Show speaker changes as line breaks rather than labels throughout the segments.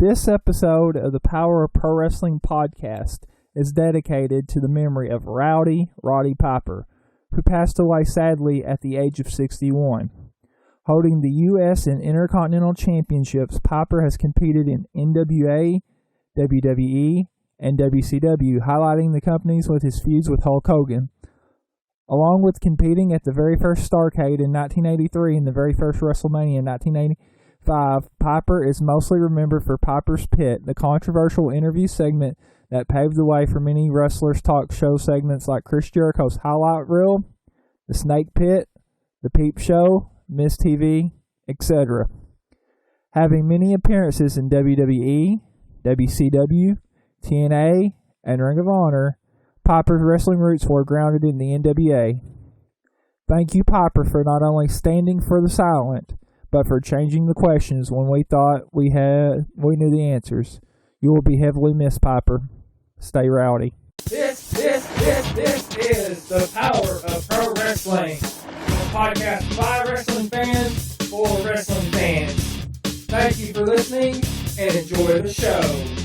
This episode of the Power of Pro Wrestling podcast is dedicated to the memory of Roddy Piper, who passed away sadly at the age of 61. Holding the U.S. and Intercontinental Championships, Piper has competed in NWA, WWE, and WCW, highlighting the companies with his feuds with Hulk Hogan. Along with competing at the very first Starrcade in 1983 and the very first WrestleMania in 1985, Piper is mostly remembered for Piper's Pit, the controversial interview segment that paved the way for many wrestlers' talk show segments like Chris Jericho's Highlight Reel, the Snake Pit, the Peep Show, Miz TV, etc. Having many appearances in WWE, WCW, TNA, and Ring of Honor, Piper's wrestling roots were grounded in the NWA. Thank you, Piper, for not only standing for the silent, but for changing the questions when we thought we knew the answers. You will be heavily missed, Piper. Stay rowdy.
This is the Power of Pro Wrestling, a podcast by wrestling fans for wrestling fans. Thank you for listening and enjoy the show.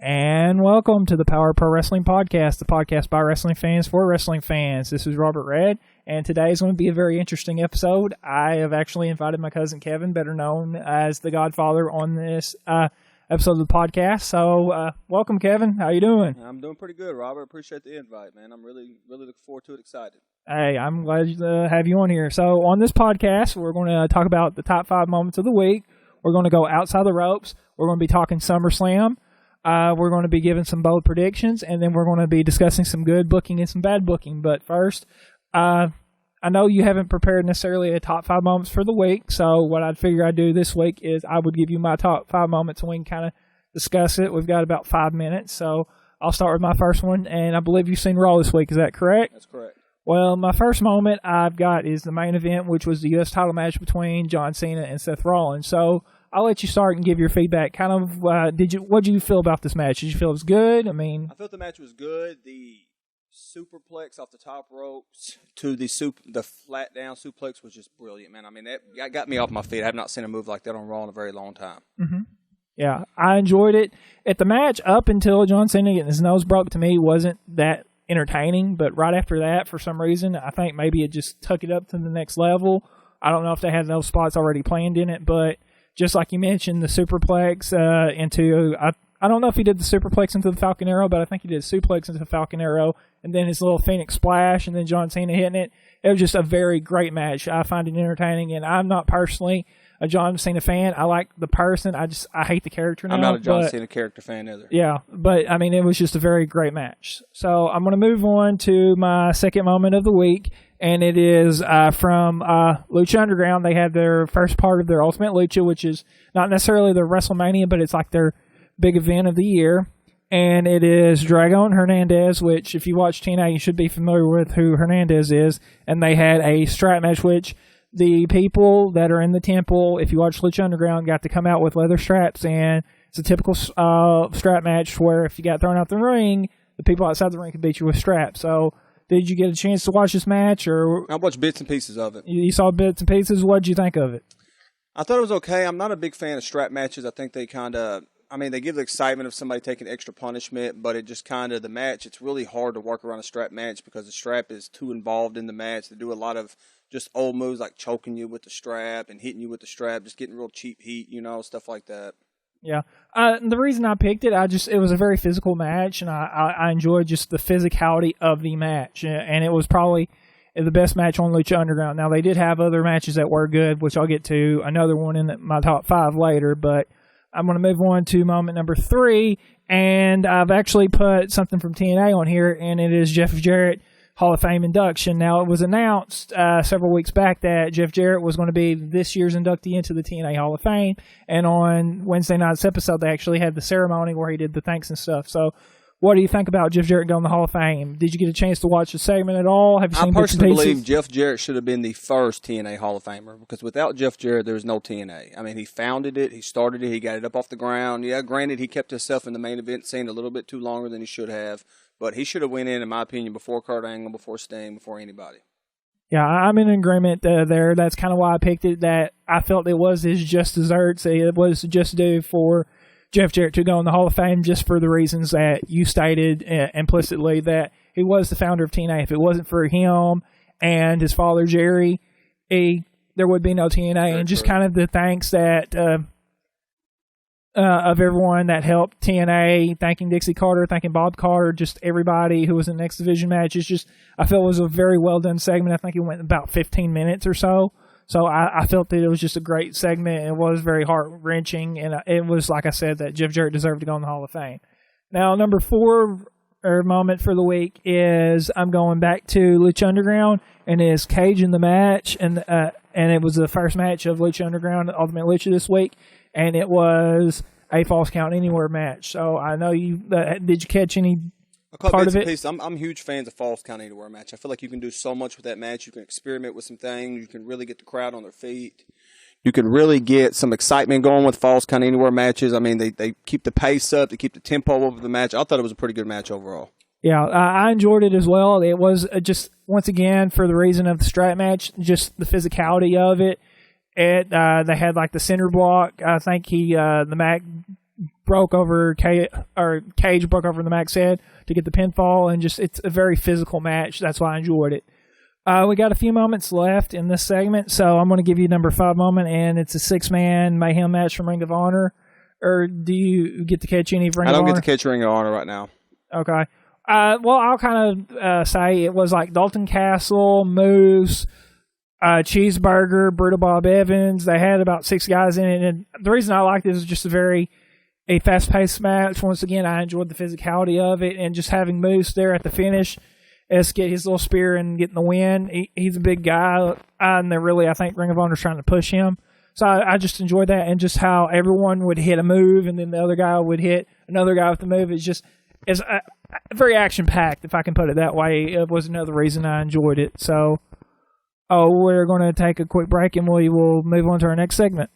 And welcome to the Power of Pro Wrestling podcast, the podcast by wrestling fans for wrestling fans. This is Robert Red, and today is going to be a very interesting episode. I have actually invited my cousin Kevin, better known as the Godfather, on this episode of the podcast. So, welcome, Kevin. How you doing?
I'm doing pretty good, Robert. Appreciate the invite, man. I'm really looking forward to it. Excited.
Hey, I'm glad to have you on here. So, on this podcast, we're going to talk about the top 5 moments of the week. We're going to go outside the ropes. We're going to be talking SummerSlam. We're going to be giving some bold predictions, and then we're going to be discussing some good booking and some bad booking. But first, I know you haven't prepared necessarily a top 5 moments for the week, so what I'd figure I'd do this week is I would give you my top 5 moments, and we can kind of discuss it. We've got about 5 minutes, so I'll start with my first one, and I believe you've seen Raw this week. Is that correct?
That's correct.
Well, my first moment I've got is the main event, which was the U.S. title match between John Cena and Seth Rollins. So I'll let you start and give your feedback. Kind of, what did you feel about this match? Did you feel it was good? I
felt the match was good. The superplex off the top ropes to the flat down suplex was just brilliant, man. I mean, that got me off my feet. I have not seen a move like that on Raw in a very long time.
Mm-hmm. Yeah, I enjoyed it. At the match, up until John Cena getting his nose broke, to me, wasn't that entertaining. But right after that, for some reason, I think maybe it just took it up to the next level. I don't know if they had those spots already planned in it, but just like you mentioned, the superplex into, I don't know if he did the superplex into the Falcon Arrow, but I think he did a suplex into the Falcon Arrow, and then his little Phoenix Splash, and then John Cena hitting it. It was just a very great match. I find it entertaining, and I'm not personally a John Cena fan. I like the person. I hate the character now.
I'm not a John Cena character fan either.
Yeah, but, I mean, it was just a very great match. So I'm going to move on to my second moment of the week, and it is from Lucha Underground. They had their first part of their Ultimate Lucha, which is not necessarily their WrestleMania, but it's like their big event of the year. And it is Dragon Hernandez, which if you watch TNA, you should be familiar with who Hernandez is. And they had a strap match, which the people that are in the temple, if you watch Lucha Underground, got to come out with leather straps. And it's a typical strap match where if you got thrown out the ring, the people outside the ring could beat you with straps. So did you get a chance to watch this match? Or
I watched bits and pieces of it.
You saw bits and pieces. What did you think of it?
I thought it was okay. I'm not a big fan of strap matches. I think they they give the excitement of somebody taking extra punishment, but it just the match, it's really hard to work around a strap match because the strap is too involved in the match. They do a lot of just old moves like choking you with the strap and hitting you with the strap, just getting real cheap heat, stuff like that.
Yeah. The reason I picked it, it was a very physical match, and I enjoyed just the physicality of the match, and it was probably the best match on Lucha Underground. Now, they did have other matches that were good, which I'll get to another one in my top 5 later, but I'm going to move on to moment number 3, and I've actually put something from TNA on here, and it is Jeff Jarrett Hall of Fame induction. Now, it was announced several weeks back that Jeff Jarrett was going to be this year's inductee into the TNA Hall of Fame, and on Wednesday night's episode, they actually had the ceremony where he did the thanks and stuff. So what do you think about Jeff Jarrett going to the Hall of Fame? Did you get a chance to watch the segment at all? Have you seen
I personally
bits and pieces?
believe Jeff Jarrett should have been the first TNA Hall of Famer, because without Jeff Jarrett, there's no TNA. I mean, he founded it, he started it, he got it up off the ground. Yeah, granted, he kept himself in the main event scene a little bit too longer than he should have, but he should have went in my opinion, before Kurt Angle, before Sting, before anybody.
Yeah, I'm in agreement there. That's kind of why I picked it, that I felt it was his just desserts. It was just due for Jeff Jarrett to go in the Hall of Fame, just for the reasons that you stated implicitly, that he was the founder of TNA. If it wasn't for him and his father, Jerry, there would be no TNA.
Very
and just
true.
kind of the thanks that of everyone that helped TNA, thanking Dixie Carter, thanking Bob Carter, just everybody who was in the X Division match. It's just, I feel it was a very well done segment. I think it went about 15 minutes or so. So I felt that it was just a great segment. It was very heart-wrenching, and it was, like I said, that Jeff Jarrett deserved to go in the Hall of Fame. Now, number 4 moment for the week is I'm going back to Lucha Underground, and it's Cage in the match, and it was the first match of Lucha Underground, Ultimate Lucha this week, and it was a Falls Count Anywhere match. So I know you did you catch any part of it?
I'm huge fans of Falls Count Anywhere match. I feel like you can do so much with that match. You can experiment with some things. You can really get the crowd on their feet. You can really get some excitement going with Falls Count Anywhere matches. I mean, they keep the pace up. They keep the tempo of the match. I thought it was a pretty good match overall.
Yeah, I enjoyed it as well. It was just, once again, for the reason of the strap match, just the physicality of it. They had like the center block. I think the Mac broke over Cage broke over the Mac's head to get the pinfall, and just it's a very physical match. That's why I enjoyed it. We got a few moments left in this segment, so I'm going to give you number 5 moment, and it's a 6-man Mayhem match from Ring of Honor. Or do you get to catch any of Ring of Honor?
I don't get to catch Ring of Honor right now.
Okay. Well, I'll kind of say it was like Dalton Castle, Moose, Cheeseburger, Brutal Bob Evans. They had about 6 guys in it, and the reason I liked it is just a fast-paced match. Once again, I enjoyed the physicality of it, and just having Moose there at the finish, get his little spear and getting the win. He's a big guy, and I think Ring of Honor's trying to push him. So I just enjoyed that, and just how everyone would hit a move, and then the other guy would hit another guy with the move. It's very action-packed, if I can put it that way. It was another reason I enjoyed it. So, we're going to take a quick break, and we will move on to our next segment.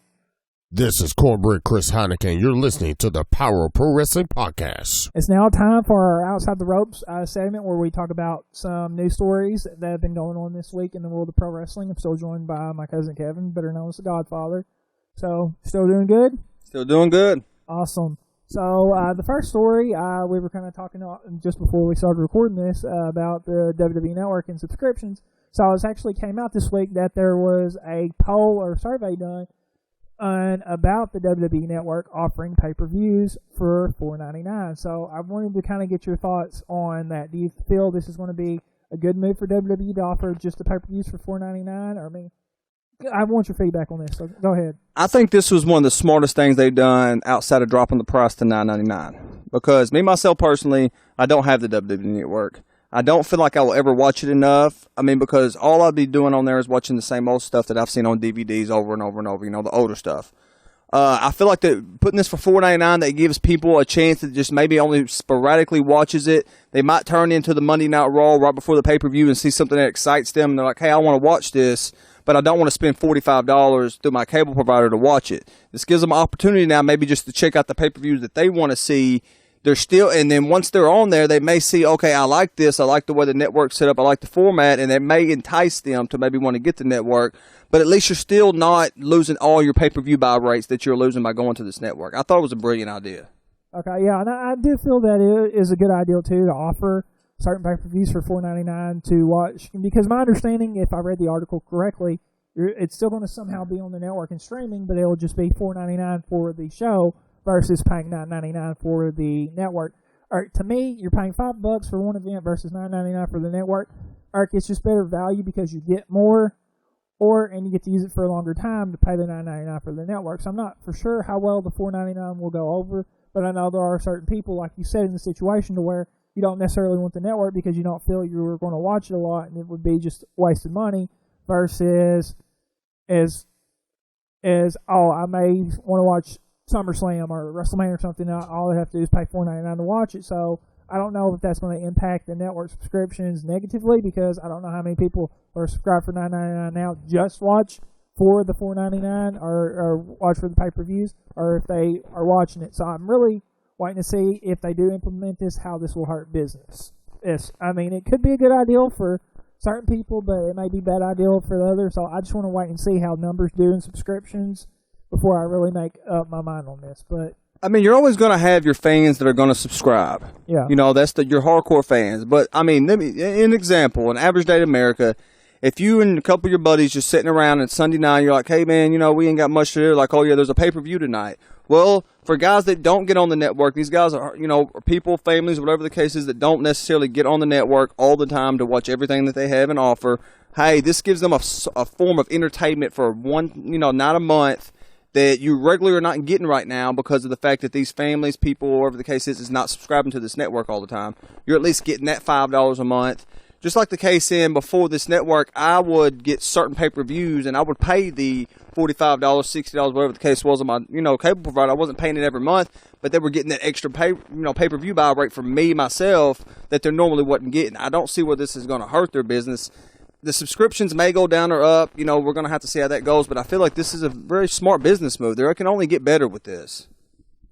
This is Cornbread Chris Heineken. You're listening to the Power of Pro Wrestling Podcast.
It's now time for our Outside the Ropes segment, where we talk about some news stories that have been going on this week in the world of pro wrestling. I'm still joined by my cousin Kevin, better known as the Godfather. So, still doing good?
Still doing good.
Awesome. So, the first story, we were kind of talking just before we started recording this about the WWE Network and subscriptions. So, it actually came out this week that there was a poll or survey done about the WWE Network offering pay-per-views for $4.99. So I wanted to kind of get your thoughts on that. Do you feel this is going to be a good move for WWE to offer just the pay-per-views for $4.99? I mean, I want your feedback on this, so go ahead.
I think this was one of the smartest things they've done outside of dropping the price to $9.99. Because myself personally, I don't have the WWE Network. I don't feel like I will ever watch it enough. I mean, because all I'd be doing on there is watching the same old stuff that I've seen on DVDs over and over and over, the older stuff. I feel like putting this for $4.99, that gives people a chance that just maybe only sporadically watches it. They might turn into the Monday Night Raw right before the pay-per-view and see something that excites them, and they're like, hey, I want to watch this, but I don't want to spend $45 through my cable provider to watch it. This gives them an opportunity now maybe just to check out the pay-per-views that they want to see. And then once they're on there, they may see, okay, I like this, I like the way the network's set up, I like the format, and it may entice them to maybe want to get the network, but at least you're still not losing all your pay-per-view buy rates that you're losing by going to this network. I thought it was a brilliant idea.
Okay, yeah, and I do feel that it is a good idea, too, to offer certain pay-per-views for $4.99 to watch, because my understanding, if I read the article correctly, it's still going to somehow be on the network and streaming, but it'll just be $4.99 for the show, versus paying $9.99 for the network. To me, you're paying $5 for one event versus $9.99 for the network. It's just better value because you get more, and you get to use it for a longer time to pay the $9.99 for the network. So I'm not for sure how well the $4.99 will go over, but I know there are certain people, like you said, in the situation to where you don't necessarily want the network because you don't feel you're going to watch it a lot, and it would be just wasted money. Versus I may want to watch SummerSlam or WrestleMania or something, all I have to do is pay $4.99 to watch it. So I don't know if that's going to impact the network subscriptions negatively, because I don't know how many people are subscribed for $9.99 now just watch for the $4.99 or watch for the pay-per-views, or if they are watching it. So I'm really waiting to see if they do implement this, how this will hurt business. I mean, it could be a good idea for certain people, but it may be a bad idea for the others. So I just want to wait and see how numbers do in subscriptions before I really make up my mind on this. But
I mean, you're always going to have your fans that are going to subscribe.
yeah,
You know, that's your hardcore fans. But I mean, let me an example. An average day in America. If you and a couple of your buddies just sitting around and Sunday night, you're like, hey, man, you know, we ain't got much to do. Like, oh, yeah, there's a pay-per-view tonight. Well, for guys that don't get on the network, these guys are, you know, people, families, whatever the case is, that don't necessarily get on the network all the time to watch everything that they have and offer. Hey, this gives them a form of entertainment for one, you know, not a month that you regularly are not getting right now because of the fact that these families, people, whatever the case is not subscribing to this network all the time. You're at least getting that $5 a month. Just like the case in before this network, I would get certain pay-per-views, and I would pay the $45, $60, whatever the case was on my, you know, cable provider. I wasn't paying it every month, but they were getting that extra pay-per-view buy rate from me, myself, that they normally wasn't getting. I don't see where this is going to hurt their business. The subscriptions may go down or up. You know, we're going to have to see how that goes, but I feel like this is a very smart business move. They can only get better with this.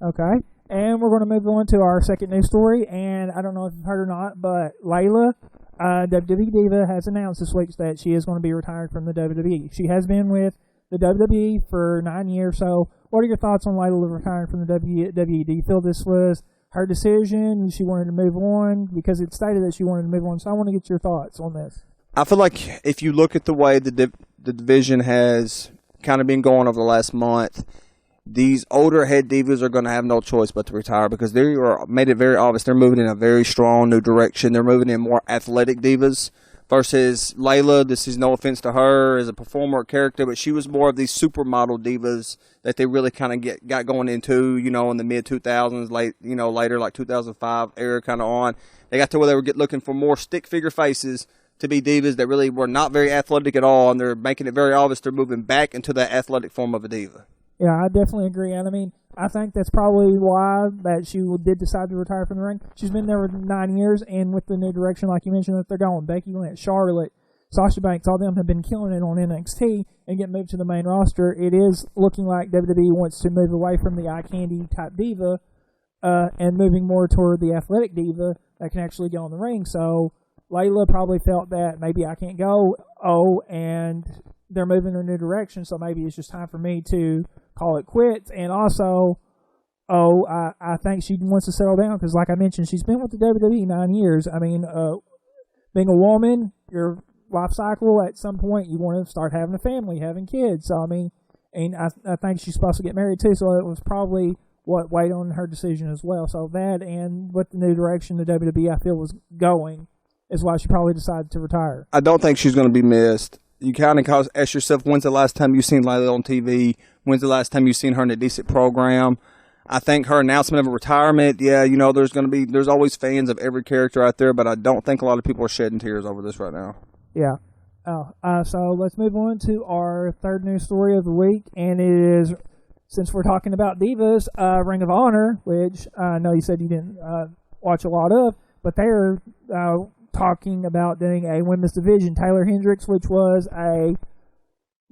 okay. And we're going to move on to our second news story, and I don't know if you've heard or not, but Layla, WWE Diva, has announced this week that she is going to be retired from the WWE. She has been with the WWE for 9 years. So what are your thoughts on Layla retiring from the WWE? Do you feel this was her decision? She wanted to move on? Because it stated that she wanted to move on. So I want to get your thoughts on this.
I feel like if you look at the way the division has kind of been going over the last month, these older head divas are going to have no choice but to retire because they are made it very obvious they're moving in a very strong new direction. They're moving in more athletic divas versus Layla. This is no offense to her as a performer or character, but she was more of these supermodel divas that they really kind of got going into, you know, in the mid 2000s, later like 2005 era kind of on. They got to where they were looking for more stick figure faces to be divas that really were not very athletic at all, and they're making it very obvious they're moving back into that athletic form of a diva.
Yeah, I definitely agree. And I mean, I think that's probably why that she did decide to retire from the ring. She's been there for 9 years, and with the new direction, like you mentioned, that they're going, Becky Lynch, Charlotte, Sasha Banks, all them have been killing it on NXT and get moved to the main roster. It is looking like WWE wants to move away from the eye candy type diva and moving more toward the athletic diva that can actually get on the ring. So Layla probably felt that maybe I can't go, and they're moving in a new direction, so maybe it's just time for me to call it quits. And also, I think she wants to settle down because, like I mentioned, she's been with the WWE 9 years. I mean, being a woman, your life cycle, at some point, you want to start having a family, having kids. So, I mean, and I think she's supposed to get married too, so it was probably what weighed on her decision as well. So that and what the new direction the WWE, I feel, was going is why she probably decided to retire.
I don't think she's going to be missed. You kind of ask yourself, when's the last time you've seen Layla on TV? When's the last time you've seen her in a decent program? I think her announcement of a retirement, there's always fans of every character out there, but I don't think a lot of people are shedding tears over this right now.
Yeah. So let's move on to our third news story of the week, and it is, since we're talking about divas, Ring of Honor, which I know you said you didn't watch a lot of, but they're talking about doing a women's division. Taylor Hendricks, which was a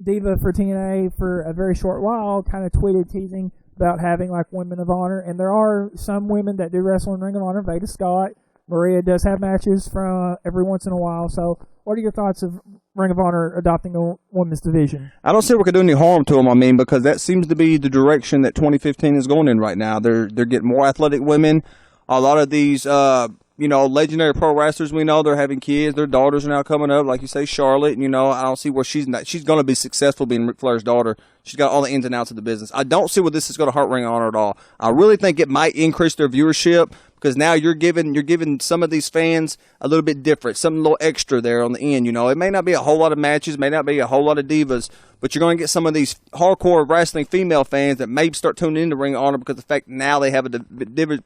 diva for TNA for a very short while, kind of tweeted teasing about having like Women of Honor, and there are some women that do wrestle in Ring of Honor. Veda Scott, Maria does have matches from every once in a while. So what are your thoughts of Ring of Honor adopting a women's division?
I don't see what could do any harm to them, because that seems to be the direction that 2015 is going in right now. They're getting more athletic women. A lot of these legendary pro wrestlers, we know they're having kids. Their daughters are now coming up, like you say, Charlotte. And, I don't see where she's not. She's going to be successful being Ric Flair's daughter. She's got all the ins and outs of the business. I don't see where this is going to hurt Ring of Honor at all. I really think it might increase their viewership because now you're giving some of these fans a little bit different, something a little extra there on the end. It may not be a whole lot of matches, may not be a whole lot of divas, but you're going to get some of these hardcore wrestling female fans that may start tuning into Ring of Honor because of the fact now they have a division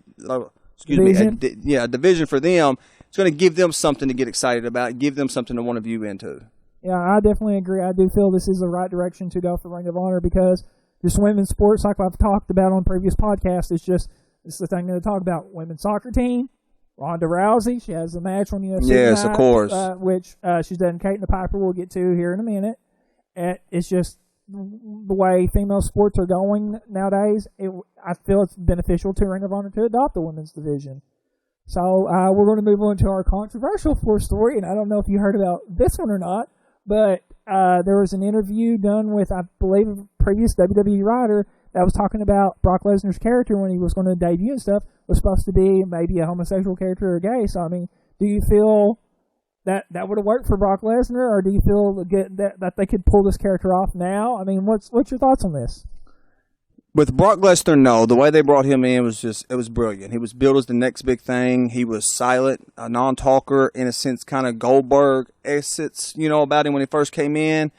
for them. It's going to give them something to get excited about, give them something to want to view into.
Yeah, I definitely agree. I do feel this is the right direction to go for Ring of Honor because just women's sports, like I've talked about on previous podcasts, it's the thing to talk about. Women's soccer team, Ronda Rousey, she has a match on UFC
Yes,
tonight,
of course.
which she's dedicating to Piper. We'll get to here in a minute. It's just the way female sports are going nowadays. I feel it's beneficial to Ring of Honor to adopt the women's division. So we're going to move on to our controversial fourth story, and I don't know if you heard about this one or not, but there was an interview done with, I believe, a previous WWE writer that was talking about Brock Lesnar's character when he was going to debut and stuff was supposed to be maybe a homosexual character or gay. So, I mean, do you feel that would have worked for Brock Lesnar, or do you feel that they could pull this character off now? I mean, what's your thoughts on this?
With Brock Lesnar, no. The way they brought him in was it was brilliant. He was billed as the next big thing. He was silent, a non-talker, in a sense, kind of Goldberg essence, about him when he first came in.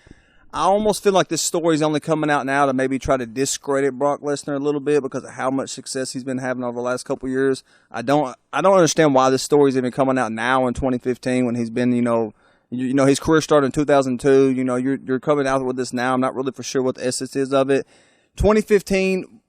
I almost feel like this story's only coming out now to maybe try to discredit Brock Lesnar a little bit because of how much success he's been having over the last couple of years. I don't understand why this story's even coming out now in 2015 when he's been, his career started in 2002. You're coming out with this now. I'm not really for sure what the essence is of it. 2015,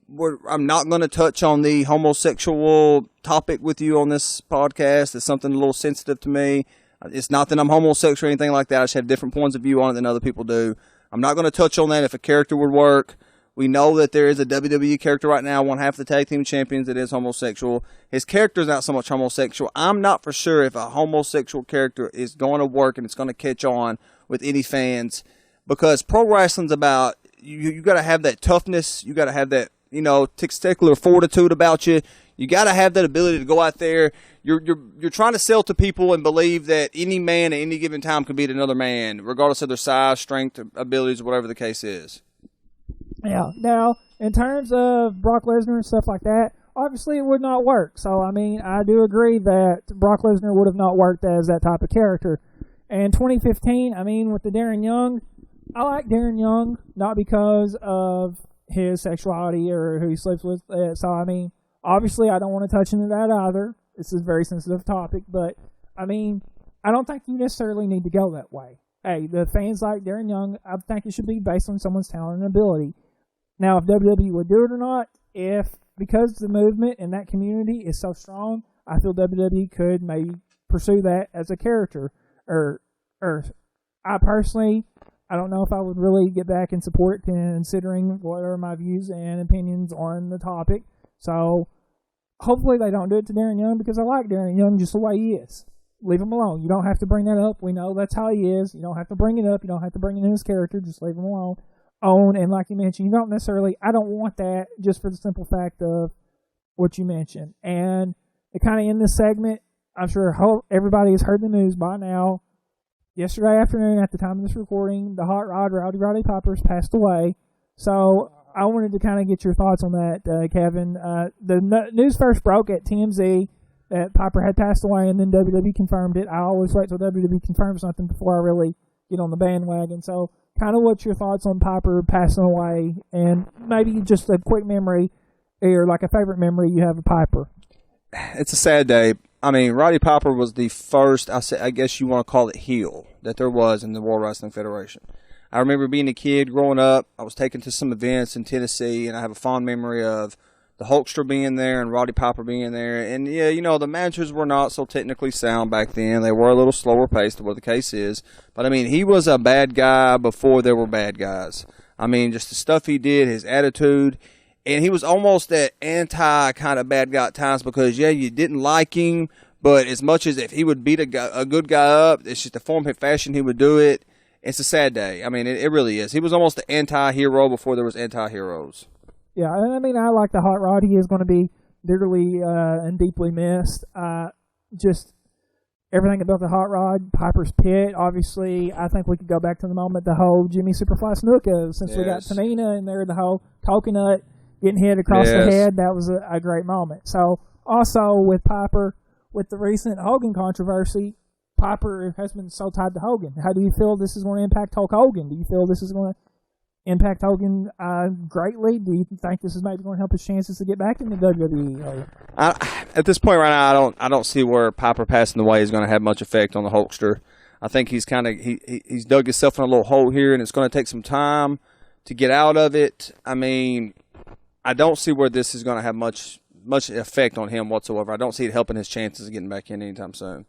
I'm not going to touch on the homosexual topic with you on this podcast. It's something a little sensitive to me. It's not that I'm homosexual or anything like that. I just have different points of view on it than other people do. I'm not going to touch on that if a character would work. We know that there is a WWE character right now, one half the tag team champions, that is homosexual. His character is not so much homosexual. I'm not for sure if a homosexual character is going to work and it's going to catch on with any fans, because pro wrestling's about you got to have that toughness. You got to have that, testicular fortitude about you. You got to have that ability to go out there. You're trying to sell to people and believe that any man at any given time can beat another man, regardless of their size, strength, abilities, whatever the case is.
Yeah. Now, in terms of Brock Lesnar and stuff like that, obviously it would not work. So, I mean, I do agree that Brock Lesnar would have not worked as that type of character. And 2015, I mean, with the Darren Young, I like Darren Young, not because of his sexuality or who he sleeps with. So, I mean, obviously I don't want to touch into that either. This is a very sensitive topic. But, I mean, I don't think you necessarily need to go that way. Hey, the fans like Darren Young, I think it should be based on someone's talent and ability. Now, if WWE would do it or not, because the movement in that community is so strong, I feel WWE could maybe pursue that as a character. Or I personally, I don't know if I would really get back and support it, considering what are my views and opinions on the topic. So, hopefully they don't do it to Darren Young, because I like Darren Young just the way he is. Leave him alone. You don't have to bring that up. We know that's how he is. You don't have to bring it up. You don't have to bring it in his character. Just leave him alone. And like you mentioned, you don't necessarily, I don't want that just for the simple fact of what you mentioned. And to kind of end this segment, I'm sure everybody has heard the news by now. Yesterday afternoon, at the time of this recording, the Hot Rod, Rowdy Piper, passed away. So I wanted to kind of get your thoughts on that, Kevin. The news first broke at TMZ that Piper had passed away, and then WWE confirmed it. I always wait till WWE confirms something before I really get on the bandwagon. So kind of what's your thoughts on Piper passing away, and maybe just a quick memory or like a favorite memory you have of Piper?
It's a sad day. I mean, Roddy Piper was the first, I guess you want to call it, heel that there was in the World Wrestling Federation. I remember being a kid growing up. I was taken to some events in Tennessee, and I have a fond memory of the Hulkster being there and Roddy Piper being there. And, yeah, the matches were not so technically sound back then. They were a little slower paced, what the case is. But, I mean, he was a bad guy before there were bad guys. I mean, just the stuff he did, his attitude. And he was almost that anti kind of bad guy at times because, yeah, you didn't like him, but as much as if he would beat a good guy up, it's just the form and fashion he would do it. It's a sad day. I mean, it really is. He was almost the anti-hero before there was anti-heroes.
Yeah, I mean, I like the Hot Rod. He is going to be dearly and deeply missed. Just everything about the Hot Rod, Piper's Pit, obviously, I think we could go back to the moment, the whole Jimmy Superfly Snuka, since we got Tamina in there, the whole coconut getting hit across the head. That was a great moment. So, also with Piper, with the recent Hogan controversy, Piper has been so tied to Hogan. How do you feel this is going to impact Hulk Hogan? Do you feel this is going to impact Hogan greatly? Do you think this is maybe going to help his chances to get back into WWE?
At this point right now, I don't see where Piper passing away is going to have much effect on the Hulkster. I think he's kind of he's dug himself in a little hole here, and it's going to take some time to get out of it. I mean, I don't see where this is going to have much much effect on him whatsoever. I don't see it helping his chances of getting back in anytime soon.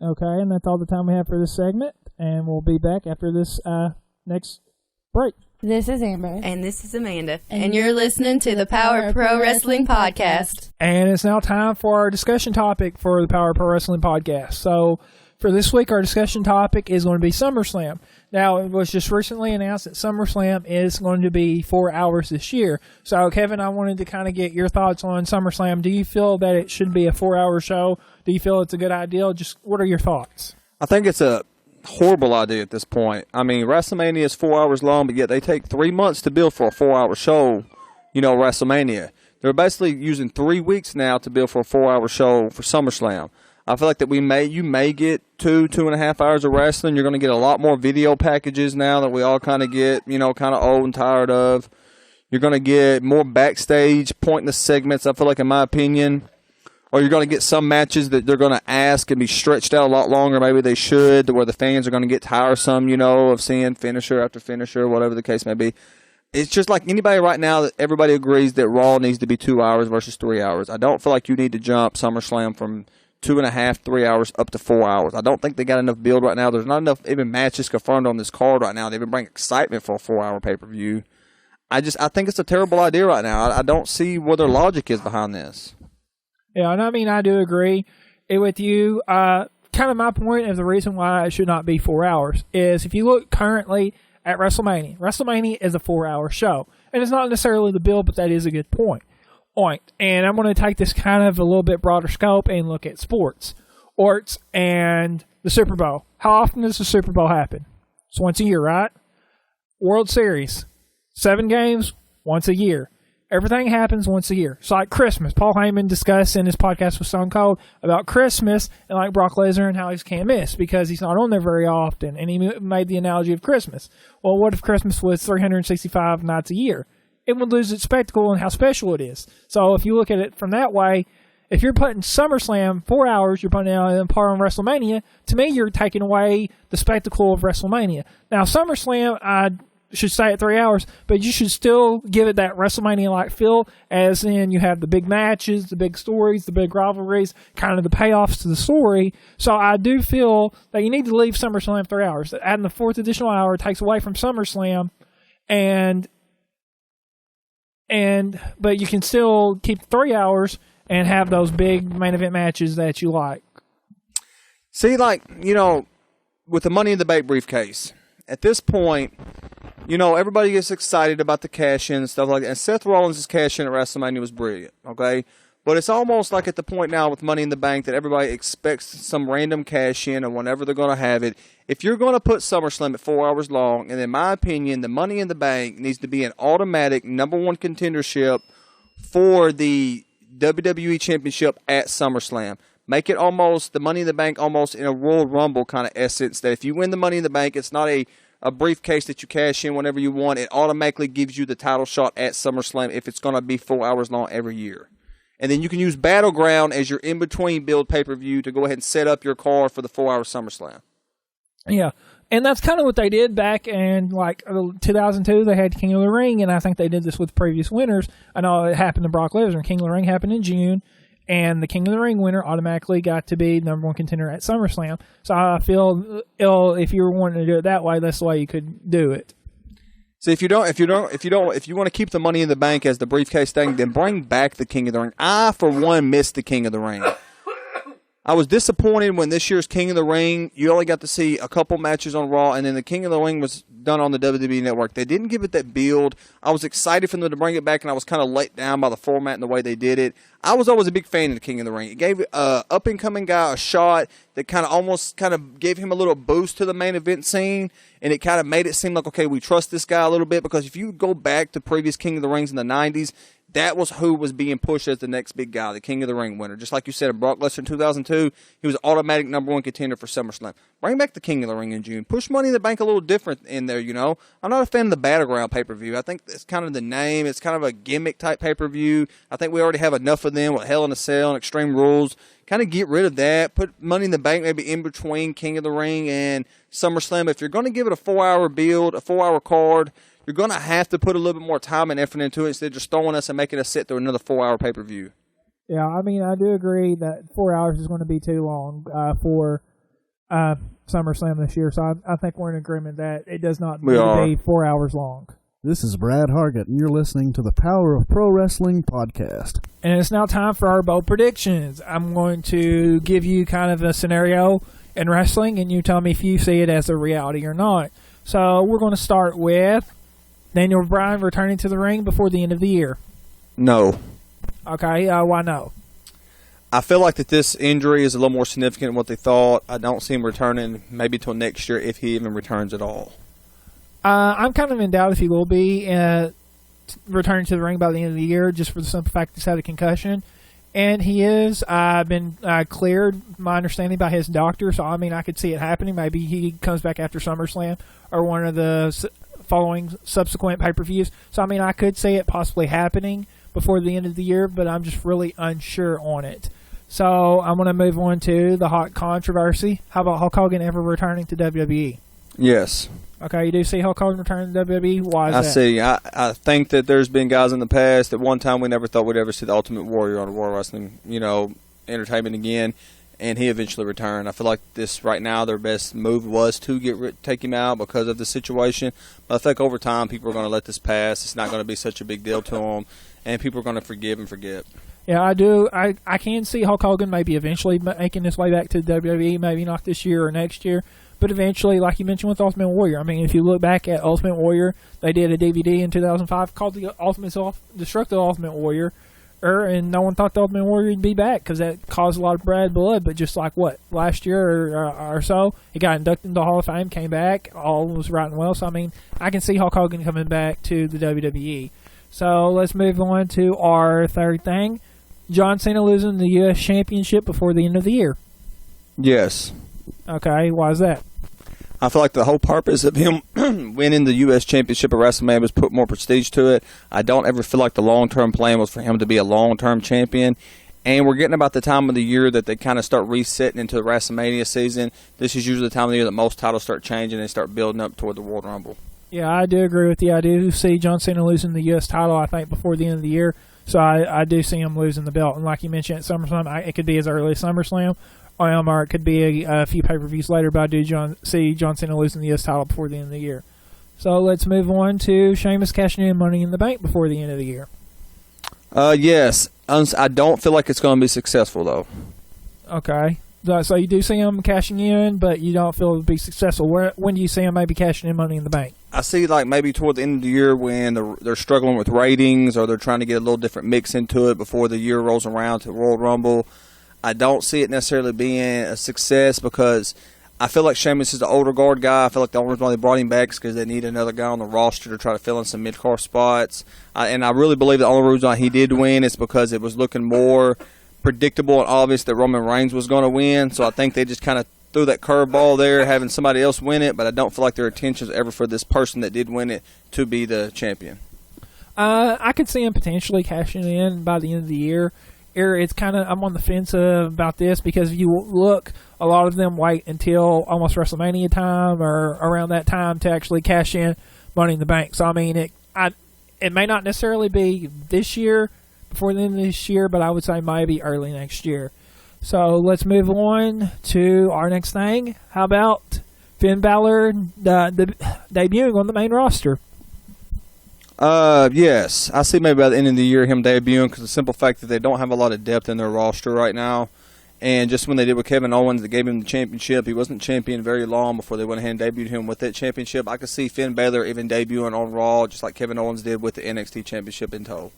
Okay, and that's all the time we have for this segment, and we'll be back after this next break.
This is Amber.
And this is Amanda. And you're listening to the Power Pro Wrestling Podcast.
And it's now time for our discussion topic for the Power Pro Wrestling Podcast. So for this week, our discussion topic is going to be SummerSlam. Now, it was just recently announced that SummerSlam is going to be 4 hours this year. So, Kevin, I wanted to kind of get your thoughts on SummerSlam. Do you feel that it should be a 4-hour show? Do you feel it's a good idea? Just what are your thoughts?
I think it's a horrible idea at this point. I mean, WrestleMania is 4 hours long, but yet they take 3 months to build for a 4-hour show, WrestleMania. They're basically using 3 weeks now to build for a 4-hour show for SummerSlam. I feel like that you may get 2.5 hours of wrestling. You're going to get a lot more video packages now that we all kind of get, kind of old and tired of. You're going to get more backstage pointless segments, I feel like, in my opinion. Or you're going to get some matches that they're going to ask and be stretched out a lot longer. Maybe they should, where the fans are going to get tiresome, of seeing finisher after finisher, whatever the case may be. It's just like anybody right now that everybody agrees that Raw needs to be 2 hours versus 3 hours. I don't feel like you need to jump SummerSlam from 2.5, 3 hours up to 4 hours. I don't think they got enough build right now. There's not enough even matches confirmed on this card right now to even bring excitement for a 4-hour pay-per-view. I think it's a terrible idea right now. I don't see what their logic is behind this.
Yeah, and I mean, I do agree with you. Kind of my point of the reason why it should not be 4 hours is if you look currently at WrestleMania is a 4-hour show. And it's not necessarily the build, but that is a good point. And I'm going to take this kind of a little bit broader scope and look at sports. And the Super Bowl. How often does the Super Bowl happen? It's once a year, right? World Series. 7 games, once a year. Everything happens once a year. It's like Christmas. Paul Heyman discussed in his podcast with Stone Cold about Christmas and like Brock Lesnar and how he can't miss because he's not on there very often. And he made the analogy of Christmas. Well, what if Christmas was 365 nights a year? It would lose its spectacle and how special it is. So if you look at it from that way, if you're putting SummerSlam 4 hours, you're putting it on par on WrestleMania, to me you're taking away the spectacle of WrestleMania. Now SummerSlam, I should stay at 3 hours, but you should still give it that WrestleMania-like feel, as in you have the big matches, the big stories, the big rivalries, kind of the payoffs to the story. So I do feel that you need to leave SummerSlam 3 hours. Adding the fourth additional hour takes away from SummerSlam, but you can still keep 3 hours and have those big main event matches that you like.
See, with the Money in the Bank briefcase, at this point, everybody gets excited about the cash-in and stuff like that. And Seth Rollins' cash-in at WrestleMania was brilliant, okay? But it's almost like at the point now with Money in the Bank that everybody expects some random cash-in and whenever they're going to have it. If you're going to put SummerSlam at 4 hours long, and in my opinion, the Money in the Bank needs to be an automatic number one contendership for the WWE Championship at SummerSlam. Make it almost, the Money in the Bank almost in a Royal Rumble kind of essence, that if you win the Money in the Bank, it's not a briefcase that you cash in whenever you want. It automatically gives you the title shot at SummerSlam if it's going to be 4 hours long every year. And then you can use Battleground as your in-between build pay-per-view to go ahead and set up your card for the 4-hour SummerSlam.
Yeah, and that's kind of what they did back in 2002. They had King of the Ring, and I think they did this with previous winners. I know it happened to Brock Lesnar. King of the Ring happened in June, and the King of the Ring winner automatically got to be number one contender at SummerSlam. So I feel if you were wanting to do it that way, that's the way you could do it.
So if you want to keep the Money in the Bank as the briefcase thing, then bring back the King of the Ring. I, for one, missed the King of the Ring. I was disappointed when this year's King of the Ring, you only got to see a couple matches on Raw, and then the King of the Ring was done on the WWE Network. They didn't give it that build. I was excited for them to bring it back, and I was kind of let down by the format and the way they did it. I was always a big fan of the King of the Ring. It gave an up-and-coming guy a shot that kind of gave him a little boost to the main event scene, and it kind of made it seem like, okay, we trust this guy a little bit, because if you go back to previous King of the Rings in the 90s, that was who was being pushed as the next big guy, the King of the Ring winner. Just like you said, in Brock Lesnar in 2002, he was an automatic number one contender for SummerSlam. Bring back the King of the Ring in June. Push Money in the Bank a little different in there, I'm not a fan of the Battleground pay-per-view. I think it's kind of the name. It's kind of a gimmick-type pay-per-view. I think we already have enough of them with Hell in a Cell and Extreme Rules. Kind of get rid of that. Put Money in the Bank maybe in between King of the Ring and SummerSlam. If you're going to give it a 4-hour build, a 4-hour card, you're going to have to put a little bit more time and effort into it instead of just throwing us and making us sit through another 4-hour pay-per-view.
Yeah, I mean, I do agree that 4 hours is going to be too long for SummerSlam this year. So I think we're in agreement that it does not need to be 4 hours long.
This is Brad Hargett, and you're listening to the Power of Pro Wrestling podcast.
And it's now time for our bold predictions. I'm going to give you kind of a scenario in wrestling, and you tell me if you see it as a reality or not. So we're going to start with Daniel Bryan returning to the ring before the end of the year.
No.
Okay, why no?
I feel like that this injury is a little more significant than what they thought. I don't see him returning maybe till next year if he even returns at all.
I'm kind of in doubt if he will be returning to the ring by the end of the year, just for the simple fact he's had a concussion. And he is been cleared, my understanding, by his doctor. So, I mean, I could see it happening. Maybe he comes back after SummerSlam or one of the following subsequent pay-per-views. So, I mean, I could see it possibly happening before the end of the year, but I'm just really unsure on it. So, I'm going to move on to the hot controversy. How about Hulk Hogan ever returning to WWE?
Yes.
Okay, you do see Hulk Hogan returning to WWE? Why is that?
I see. I think that there's been guys in the past. At one time, we never thought we'd ever see the Ultimate Warrior on World Wrestling, entertainment again, and he eventually returned. I feel like this right now, their best move was to take him out because of the situation. But I think over time, people are going to let this pass. It's not going to be such a big deal to them, and people are going to forgive and forget.
Yeah, I do. I can see Hulk Hogan maybe eventually making his way back to WWE, maybe not this year or next year. But eventually, like you mentioned with Ultimate Warrior, I mean, if you look back at Ultimate Warrior, they did a DVD in 2005 called The Destructive Ultimate Warrior, and no one thought the Ultimate Warrior would be back because that caused a lot of bad blood. But just like last year or so, he got inducted into the Hall of Fame, came back, all was right and well. So, I mean, I can see Hulk Hogan coming back to the WWE. So, let's move on to our third thing. John Cena losing the U.S. Championship before the end of the year.
Yes.
Okay, why is that?
I feel like the whole purpose of him winning the U.S. Championship at WrestleMania was put more prestige to it. I don't ever feel like the long-term plan was for him to be a long-term champion. And we're getting about the time of the year that they kind of start resetting into the WrestleMania season. This is usually the time of the year that most titles start changing and start building up toward the World Rumble. Yeah,
I do agree with you. I do see John Cena losing the U.S. title, I think, before the end of the year. So I do see him losing the belt. And like you mentioned at SummerSlam, it could be as early as SummerSlam. Or it could be a few pay-per-views later, but I do see John Cena losing the U.S. title before the end of the year. So let's move on to Sheamus cashing in Money in the Bank before the end of the year.
Yes. I don't feel like it's going to be successful, though.
Okay. So you do see him cashing in, but you don't feel it would be successful. When do you see him maybe cashing in Money in the Bank?
I see like maybe toward the end of the year when they're struggling with ratings or they're trying to get a little different mix into it before the year rolls around to World Rumble. I don't see it necessarily being a success because I feel like Sheamus is the older guard guy. I feel like the only reason why they brought him back is because they need another guy on the roster to try to fill in some mid-card spots. And I really believe the only reason why he did win is because it was looking more predictable and obvious that Roman Reigns was going to win. So I think they just kind of threw that curveball there, having somebody else win it. But I don't feel like their intention is ever for this person that did win it to be the champion.
I could see him potentially cashing in by the end of the year. It's kind of, I'm on the fence about this because if you look, a lot of them wait until almost WrestleMania time or around that time to actually cash in Money in the Bank. So I mean, it may not necessarily be this year, before the end of this year, but I would say maybe early next year. So let's move on to our next thing. How about Finn Balor debuting on the main roster?
Yes. I see maybe by the end of the year him debuting because the simple fact that they don't have a lot of depth in their roster right now. And just when they did with Kevin Owens, they gave him the championship. He wasn't champion very long before they went ahead and debuted him with that championship. I could see Finn Balor even debuting on Raw just like Kevin Owens did with the NXT championship in tow.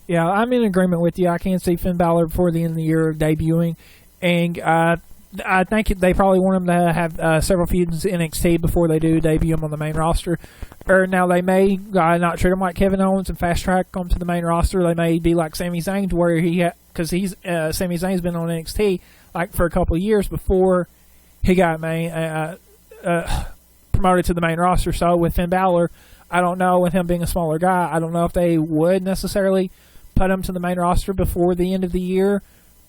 Yeah, I'm in agreement with you. I can see Finn Balor before the end of the year debuting. And I think they probably want him to have several feuds in NXT before they do debut him on the main roster. Or now they may not treat him like Kevin Owens and fast track him to the main roster. They may be like Sami Zayn, where because Sami Zayn's been on NXT like for a couple of years before he got promoted to the main roster. So with Finn Balor, I don't know, with him being a smaller guy, I don't know if they would necessarily put him to the main roster before the end of the year.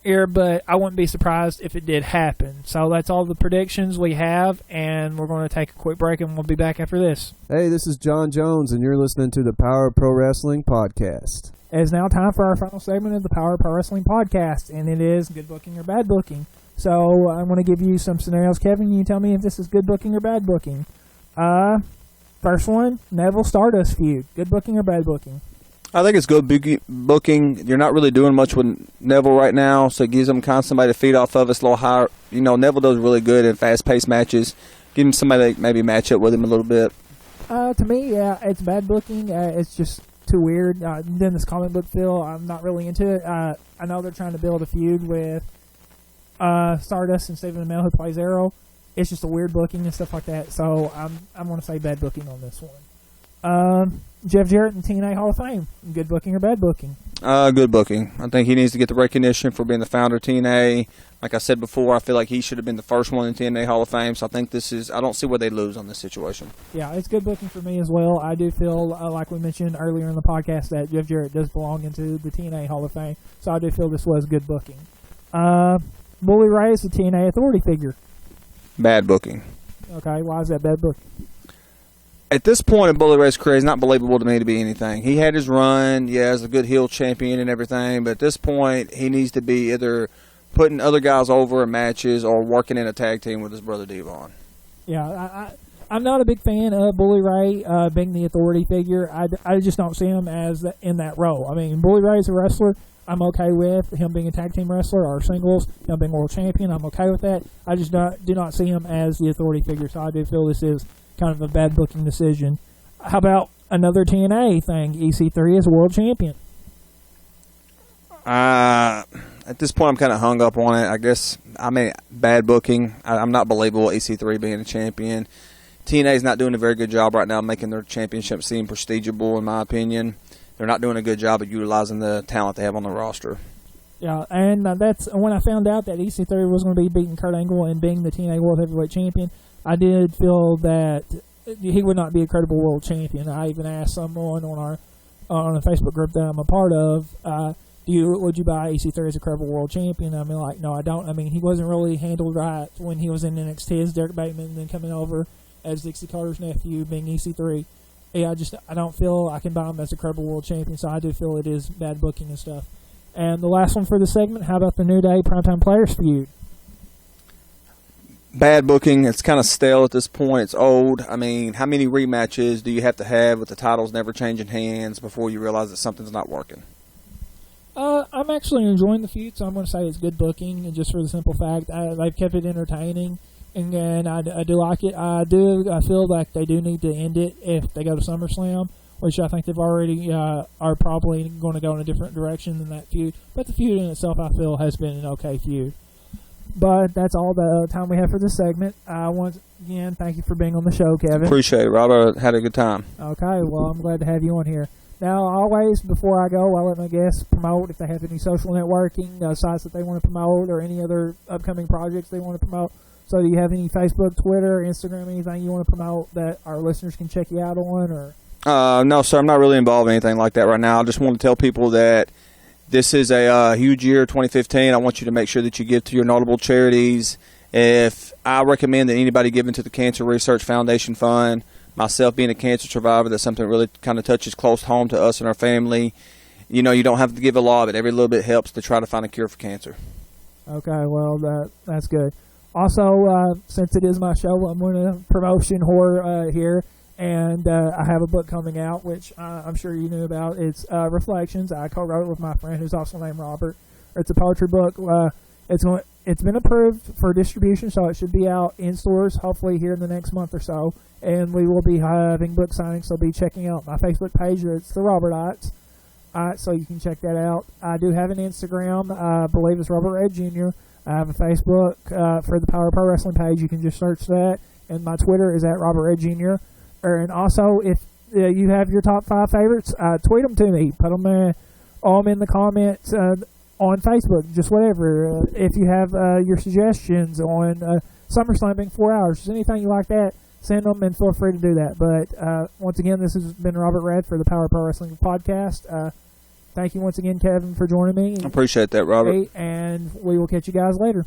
here, but I wouldn't be surprised if it did happen. So that's all the predictions we have, and we're going to take a quick break, and we'll be back after this.
Hey, this is John Jones, and you're listening to the Power of Pro Wrestling podcast.
It is now time for our final segment of the Power of Pro Wrestling podcast, and it is good booking or bad booking. So I'm going to give you some scenarios. Kevin, you tell me if this is good booking or bad booking. First one, Neville Stardust feud. Good booking or bad booking?
I think it's good booking. You're not really doing much with Neville right now, so it gives him kind of somebody to feed off of. It's a little higher. You know, Neville does really good in fast-paced matches. Give him somebody to maybe match up with him a little bit.
To me, yeah, it's bad booking. It's just too weird. Then this comic book feel, I'm not really into it. I know they're trying to build a feud with Stardust and Stephen Amell, who plays Arrow. It's just a weird booking and stuff like that. So I'm going to say bad booking on this one. Jeff Jarrett and TNA Hall of Fame. Good booking or bad booking?
Good booking. I think he needs to get the recognition for being the founder of TNA. Like I said before, I feel like he should have been the first one in TNA Hall of Fame. So I think I don't see where they lose on this situation.
Yeah, it's good booking for me as well. I do feel, like we mentioned earlier in the podcast, that Jeff Jarrett does belong into the TNA Hall of Fame. So I do feel this was good booking. Bully Ray is the TNA authority figure.
Bad booking.
Okay, why is that bad booking?
At this point in Bully Ray's career, it's not believable to me to be anything. He had his run, yeah, as a good heel champion and everything, but at this point, he needs to be either putting other guys over in matches or working in a tag team with his brother Devon.
Yeah, I'm not a big fan of Bully Ray being the authority figure. I just don't see him as in that role. I mean, Bully Ray's a wrestler. I'm okay with him being a tag team wrestler or singles, him being world champion. I'm okay with that. I just do not see him as the authority figure, so I do feel this is kind of a bad booking decision. How about another TNA thing? EC3 is world champion.
At this point, I'm kind of hung up on it. I guess, bad booking. I'm not believable EC3 being a champion. TNA's not doing a very good job right now making their championship seem prestigiable, in my opinion. They're not doing a good job of utilizing the talent they have on the roster.
Yeah, and that's when I found out that EC3 was going to be beating Kurt Angle and being the TNA World Heavyweight Champion. I did feel that he would not be a credible world champion. I even asked someone on a Facebook group that I'm a part of, would you buy EC3 as a credible world champion? I mean, like, no, I don't. I mean, he wasn't really handled right when he was in NXT as Derek Bateman and then coming over as Dixie Carter's nephew, being EC3. Yeah, I don't feel I can buy him as a credible world champion, so I do feel it is bad booking and stuff. And the last one for the segment, how about the New Day Primetime Players feud?
Bad booking. It's kind of stale at this point. It's old. I mean, how many rematches do you have to have with the titles never changing hands before you realize that something's not working?
I'm actually enjoying the feud, so I'm going to say it's good booking, and just for the simple fact they've kept it entertaining. And I do like it. I feel like they do need to end it if they go to SummerSlam, which I think they've already are probably going to go in a different direction than that feud. But the feud in itself, I feel, has been an okay feud. But that's all the time we have for this segment. Once again, thank you for being on the show, Kevin.
Appreciate it, Robert. Had a good time.
Okay, well, I'm glad to have you on here. Now, always, before I go, I'll let my guests promote if they have any social networking sites that they want to promote or any other upcoming projects they want to promote. So do you have any Facebook, Twitter, Instagram, anything you want to promote that our listeners can check you out on? Or
no, sir, I'm not really involved in anything like that right now. I just want to tell people that this is a huge year, 2015. I want you to make sure that you give to your notable charities. I recommend that anybody give into the Cancer Research Foundation Fund. Myself being a cancer survivor, that's something that really kind of touches close home to us and our family. You know, you don't have to give a lot, but every little bit helps to try to find a cure for cancer.
Okay, well, that's good. Also, since it is my show, I'm going to promotion horror here, and I have a book coming out, which I'm sure you knew about. It's Reflections. I co-wrote it with my friend, who's also named Robert. It's a poetry book. It's been approved for distribution, so it should be out in stores hopefully here in the next month or so. And we will be having book signings, so be checking out my Facebook page. It's the Robertites. So you can check that out. I do have an Instagram. I believe it's Robert Red Jr. I have a Facebook for the Power Pro Wrestling page. You can just search that. And my Twitter is at Robert Red Jr. And also, if you have your top 5 favorites, tweet them to me. Put them in the comments on Facebook, just whatever. If you have your suggestions on SummerSlam being 4 hours, just anything you like that, send them and feel free to do that. But once again, this has been Robert Red for the Power Pro Wrestling podcast. Thank you once again, Kevin, for joining me.
I appreciate that, Robert.
And we will catch you guys later.